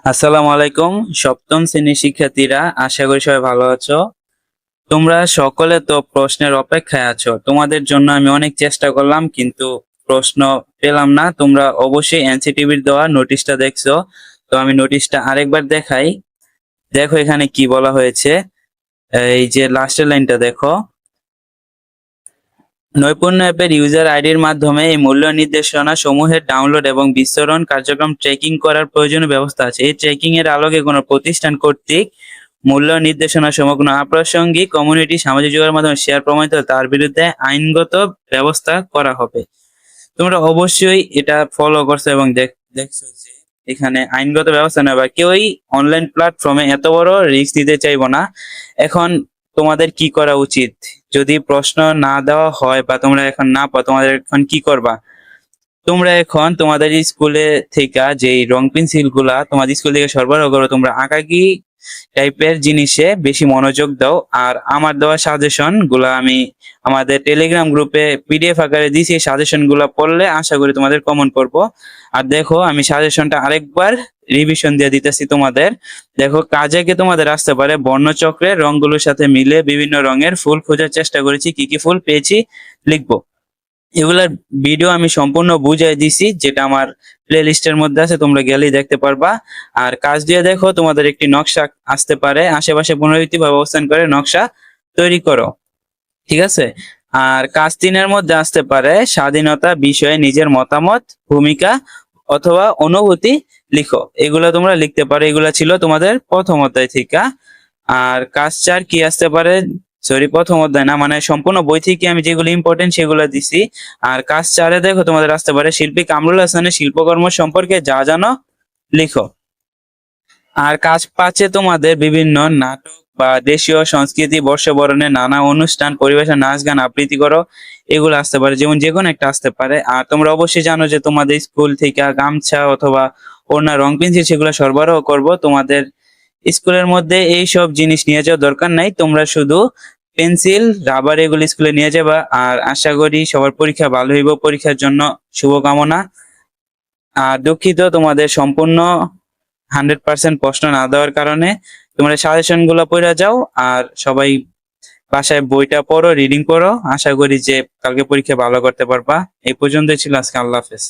আসসালামু আলাইকুম। সপ্তম শ্রেণীর শিক্ষার্থীরা, আশা করি সবাই ভালো আছো। তোমরা সকলে তো প্রশ্নের অপেক্ষায় আছো। তোমাদের জন্য আমি অনেক চেষ্টা করলাম, কিন্তু প্রশ্ন পেলাম না। তোমরা অবশ্যই এনসিটিভির দেওয়া নোটিশটা দেখছো, তো আমি নোটিশটা আরেকবার দেখাই। দেখো এখানে কি বলা হয়েছে। এই যে লাস্টের লাইনটা দেখো, নৈপুণ্য অ্যাপের ইউজার আইডির মাধ্যমে এই মূল্য নির্দেশনা সমূহের ডাউনলোড এবং বিতরণ কার্যক্রম ট্র্যাকিং করার প্রয়োজনীয় ব্যবস্থা আছে। এই ট্র্যাকিং এর আলোকে কোনো প্রতিষ্ঠান কর্তৃক মূল্য নির্দেশনা সমূহ কোনো আপ্রাসঙ্গিক কমিউনিটি সামাজিক যোগাযোগের মাধ্যমে শেয়ার প্রমাণিত হলে তার বিরুদ্ধে আইনগত ব্যবস্থা করা হবে। তোমরা অবশ্যই এটা ফলো করছো এবং দেখছো যে এখানে আইনগত ব্যবস্থা নেওয়া, কেউই অনলাইন প্ল্যাটফর্মে এত বড় রিস্ক দিতে চাইবো না। এখন তোমাদের কি করা উচিত? যদি প্রশ্ন না দেওয়া হয় বা তোমরা এখন না পাও, তোমাদের এখন কি করবা? তোমরা এখন তোমাদের স্কুলে থেকে যেই রং পেন্সিল গুলা তোমাদের স্কুল থেকে সরবরাহ করো, তোমরা আঁকাকি টাইপের জিনিসে বেশি মনোযোগ দাও। আর আমার দেওয়া সাজেশন গুলা আমি আমাদের টেলিগ্রাম গ্রুপে পিডিএফ আকারে দিয়েছি। এই সাজেশন গুলা পড়লে আশা করি তোমাদের কমন পড়বো। আর দেখো, আমি সাজেশনটা আরেকবার রিভিশন দিয়ে দিতেছি তোমাদের। দেখো, কাজে কি তোমাদের আসতে পারে বর্ণচক্রের রংগুলোর সাথে মিলে বিভিন্ন রঙের ফুল খোঁজার চেষ্টা করেছি, কি কি ফুল পেয়েছি লিখবো। এগুলার ভিডিও আমি সম্পূর্ণ বুঝাই দিছি, যেটা আমার প্লে লিস্টের মধ্যে আছে, তোমরা গেলেই দেখতে পারবা। আর কাজ দিয়ে দেখো, তোমাদের একটি নকশা আসতে পারে, আশেপাশে পুনরাবৃত্তি ভাবে অবস্থান করে নকশা তৈরি করো। ঠিক আছে। আর কাজ 3-এর মধ্যে আসতে পারে স্বাধীনতা বিষয়ে নিজের মতামত, ভূমিকা অথবা অনুভূতি লিখো। এগুলা তোমরা লিখতে পারো। এগুলা ছিল তোমাদের প্রথম অধ্যায় থেকে। আর কাজ 4 কি আসতে পারে, সরি প্রথম অধ্যায় না, মানে সম্পূর্ণ বই থেকে আমি যেগুলো ইম্পর্টেন্ট সেগুলো দিছি। আর কাজ 4-এ দেখো তোমাদের আসতে পারে শিল্পী কামরুল হাসানের শিল্পকর্ম সম্পর্কে যা জানো লিখো। আর কাজ 5-এ তোমাদের বিভিন্ন নাটক বা দেশীয় সংস্কৃতি বর্ষবরণে নানা অনুষ্ঠান পরিবেশন, নাচ গান আবৃত্তি করো। এগুলো আসতে পারে, যেমন যে কোনো একটা আসতে পারে। আর তোমরা অবশ্যই জানো যে তোমাদের স্কুল থেকে গামছা অথবা ওড়না, রং পেন্সিল সেগুলো সরবরাহ করব। তোমাদের স্কুলের মধ্যে এই সব জিনিস নিয়ে যাওয়ার দরকার নাই। তোমরা শুধু পেন্সিল, রাবার এগুলো স্কুলে নিয়ে যাবা। আর আশা করি সবার পরীক্ষা ভালো হইব। পরীক্ষার জন্য শুভকামনা। আর দুঃখিত তোমাদের সম্পূর্ণ 100% প্রশ্ন না দেওয়ার কারণে। তোমরা সাজেশন গুলো পড়ে যাও। আর সবাই বাসায় বইটা পড়ো, রিডিং করো। আশা করি যে কালকে পরীক্ষা ভালো করতে পারবা। এই পর্যন্তই ছিল আজকে। আল্লাহ হাফেজ।